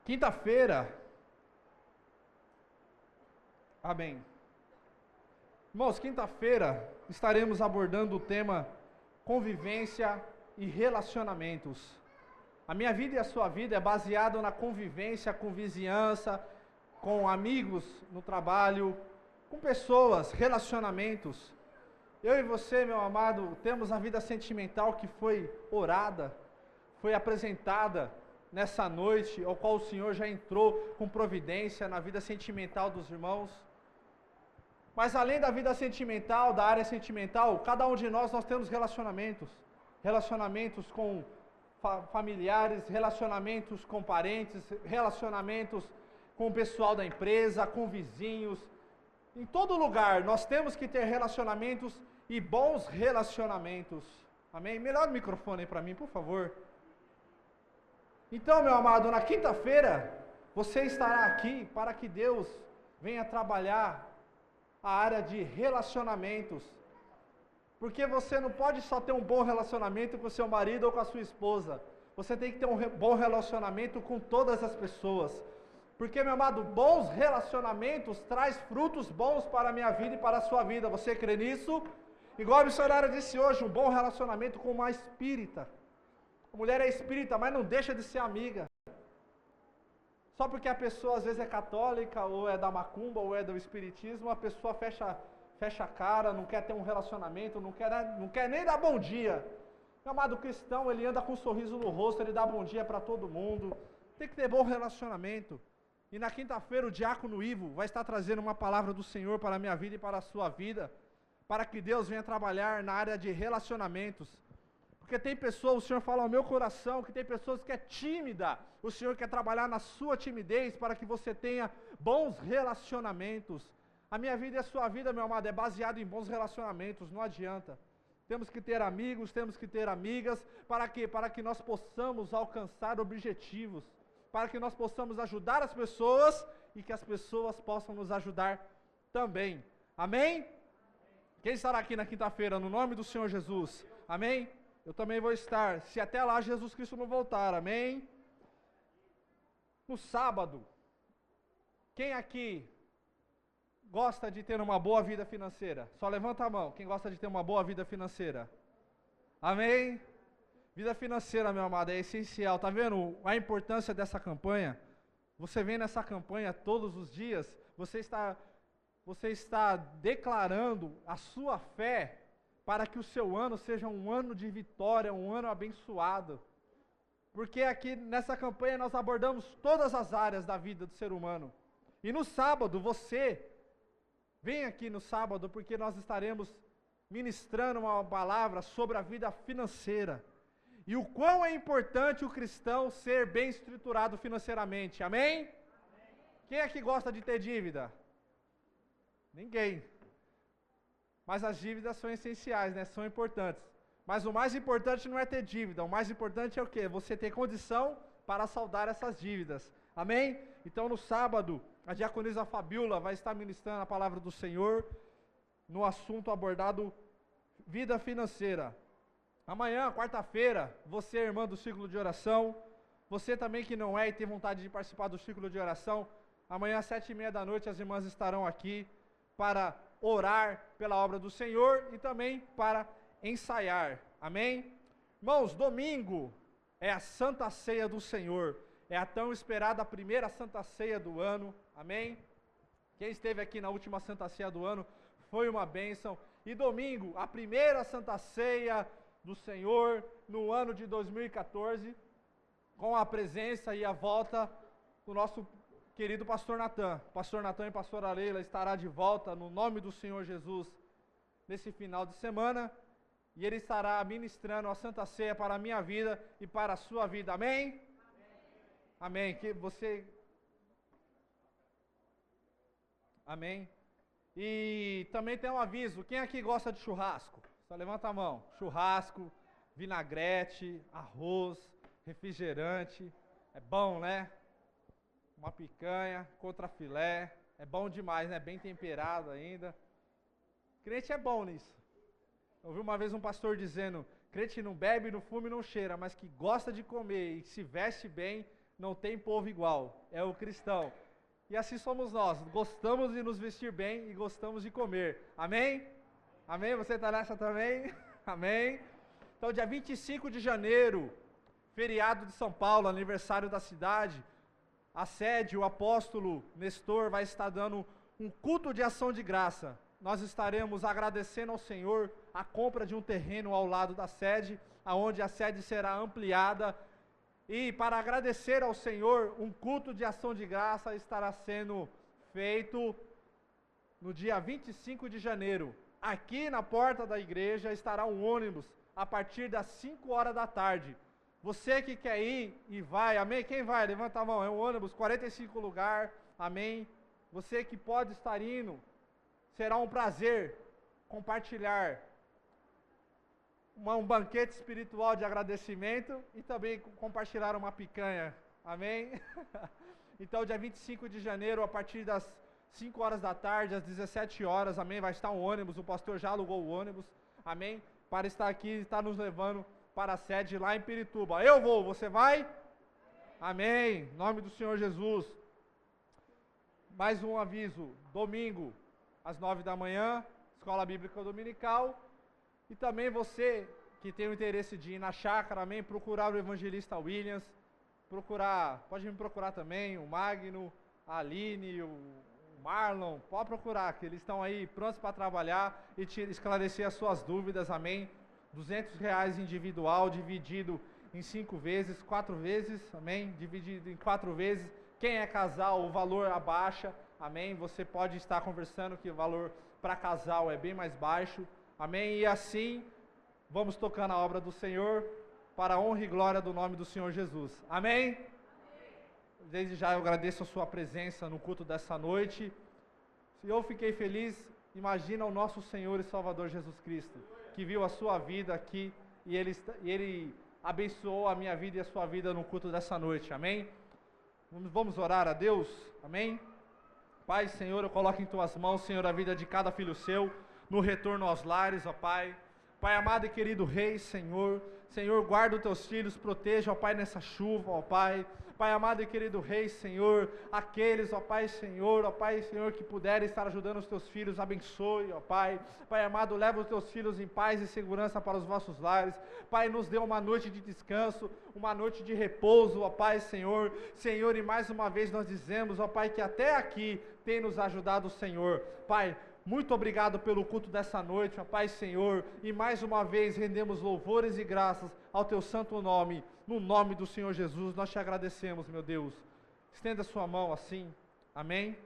quinta-feira. Amém. Irmãos, quinta-feira estaremos abordando o tema convivência e relacionamentos. A minha vida e a sua vida é baseada na convivência com vizinhança, com amigos no trabalho, com pessoas, relacionamentos. Eu e você, meu amado, temos a vida sentimental que foi orada, foi apresentada nessa noite, ao qual o Senhor já entrou com providência na vida sentimental dos irmãos. Mas além da vida sentimental, da área sentimental, cada um de nós temos relacionamentos. Relacionamentos com familiares, relacionamentos com parentes, relacionamentos com o pessoal da empresa, com vizinhos. Em todo lugar nós temos que ter relacionamentos e bons relacionamentos. Amém? Melhor o microfone aí para mim, por favor. Então, meu amado, na quinta-feira você estará aqui para que Deus venha trabalhar a área de relacionamentos. Porque você não pode só ter um bom relacionamento com seu marido ou com a sua esposa. Você tem que ter um bom relacionamento com todas as pessoas. Porque, meu amado, bons relacionamentos traz frutos bons para a minha vida e para a sua vida. Você crê nisso? Igual a missionária disse hoje, um bom relacionamento com uma espírita. A mulher é espírita, mas não deixa de ser amiga. Só porque a pessoa às vezes é católica, ou é da macumba, ou é do espiritismo, a pessoa fecha a cara, não quer ter um relacionamento, não quer nem dar bom dia. Meu amado cristão, ele anda com um sorriso no rosto, ele dá bom dia para todo mundo. Tem que ter bom relacionamento. E na quinta-feira o diácono Ivo vai estar trazendo uma palavra do Senhor para a minha vida e para a sua vida, para que Deus venha trabalhar na área de relacionamentos. Porque tem pessoas, o Senhor fala ao meu coração, que tem pessoas que é tímida. O Senhor quer trabalhar na sua timidez para que você tenha bons relacionamentos. A minha vida e a sua vida, meu amado, é baseada em bons relacionamentos, não adianta. Temos que ter amigos, temos que ter amigas, para quê? Para que nós possamos alcançar objetivos, para que nós possamos ajudar as pessoas e que as pessoas possam nos ajudar também. Amém? Quem estará aqui na quinta-feira, no nome do Senhor Jesus? Amém? Eu também vou estar, se até lá Jesus Cristo não voltar, amém? No sábado, quem aqui gosta de ter uma boa vida financeira? Só levanta a mão, quem gosta de ter uma boa vida financeira? Amém? Vida financeira, meu amado, é essencial. Tá vendo a importância dessa campanha? Você vem nessa campanha todos os dias, você está declarando a sua fé para que o seu ano seja um ano de vitória, um ano abençoado. Porque aqui nessa campanha nós abordamos todas as áreas da vida do ser humano. E no sábado, você vem aqui no sábado porque nós estaremos ministrando uma palavra sobre a vida financeira. E o quão é importante o cristão ser bem estruturado financeiramente. Amém? Amém. Quem aqui gosta de ter dívida? Ninguém. Mas as dívidas são essenciais, né? São importantes. Mas o mais importante não é ter dívida. O mais importante é o quê? Você ter condição para saldar essas dívidas. Amém? Então no sábado, a diaconisa Fabiola vai estar ministrando a palavra do Senhor no assunto abordado vida financeira. Amanhã, quarta-feira, você é irmã do círculo de oração. Você também que não é e tem vontade de participar do círculo de oração. Amanhã às 7h30 as irmãs estarão aqui para orar pela obra do Senhor e também para ensaiar. Amém? Irmãos, domingo é a Santa Ceia do Senhor. É a tão esperada primeira Santa Ceia do ano. Amém? Quem esteve aqui na última Santa Ceia do ano foi uma bênção. E domingo, a primeira Santa Ceia do Senhor no ano de 2014, com a presença e a volta do nosso querido pastor Natan. Pastor Natan e pastora Leila estará de volta no nome do Senhor Jesus nesse final de semana. E ele estará ministrando a Santa Ceia para a minha vida e para a sua vida. Amém? Amém. Que você... Amém. E também tem um aviso. Quem aqui gosta de churrasco? Só levanta a mão. Churrasco, vinagrete, arroz, refrigerante. É bom, né? Uma picanha, contrafilé. É bom demais, né? Bem temperado ainda. Crente é bom nisso. Eu ouvi uma vez um pastor dizendo: crente não bebe, não fuma e não cheira, mas que gosta de comer e se veste bem, não tem povo igual. É o cristão. E assim somos nós. Gostamos de nos vestir bem e gostamos de comer. Amém? Amém? Você está nessa também? Amém? Então, dia 25 de janeiro, feriado de São Paulo, aniversário da cidade, a sede, o apóstolo Nestor vai estar dando um culto de ação de graça. Nós estaremos agradecendo ao Senhor a compra de um terreno ao lado da sede, aonde a sede será ampliada. E para agradecer ao Senhor, um culto de ação de graça estará sendo feito no dia 25 de janeiro. Aqui na porta da igreja estará um ônibus a partir das 5 horas da tarde. Você que quer ir e vai, amém? Quem vai? Levanta a mão. É um ônibus, 45 lugares, amém? Você que pode estar indo, será um prazer compartilhar um banquete espiritual de agradecimento e também compartilhar uma picanha, amém? Então, dia 25 de janeiro, a partir das 5 horas da tarde, às 17 horas, amém? Vai estar um ônibus, o pastor já alugou o ônibus, amém? Para estar aqui e estar nos levando para a sede lá em Pirituba. Eu vou, você vai? Amém, em nome do Senhor Jesus. Mais um aviso, domingo, às 9 da manhã, Escola Bíblica Dominical. E também você que tem o interesse de ir na chácara, amém, procurar o evangelista Williams, pode me procurar também, o Magno, a Aline, o Marlon, pode procurar, que eles estão aí prontos para trabalhar e te esclarecer as suas dúvidas, amém. R$200 individual, dividido em 5 vezes, 4 vezes, amém, dividido em 4 vezes. Quem é casal, o valor abaixa, amém. Você pode estar conversando que o valor para casal é bem mais baixo, amém. E assim, vamos tocar na obra do Senhor, para a honra e glória do nome do Senhor Jesus, amém. Desde já eu agradeço a sua presença no culto dessa noite. Se eu fiquei feliz, imagina o nosso Senhor e Salvador Jesus Cristo, que viu a sua vida aqui e Ele abençoou a minha vida e a sua vida no culto dessa noite, amém? Vamos orar a Deus, amém? Pai, Senhor, eu coloco em Tuas mãos, Senhor, a vida de cada filho Seu, no retorno aos lares, ó Pai. Pai amado e querido Rei, Senhor, guarda os Teus filhos, proteja, ó Pai, nessa chuva, ó Pai. Pai amado e querido Rei, Senhor, aqueles, ó Pai, Senhor, que puderem estar ajudando os Teus filhos, abençoe, ó Pai. Pai amado, leva os Teus filhos em paz e segurança para os vossos lares. Pai, nos dê uma noite de descanso, uma noite de repouso, ó Pai, Senhor, e mais uma vez nós dizemos, ó Pai, que até aqui tem nos ajudado o Senhor. Pai, muito obrigado pelo culto dessa noite, ó Pai, Senhor, e mais uma vez rendemos louvores e graças ao Teu santo nome, no nome do Senhor Jesus, nós Te agradecemos, meu Deus. Estenda a sua mão assim, amém.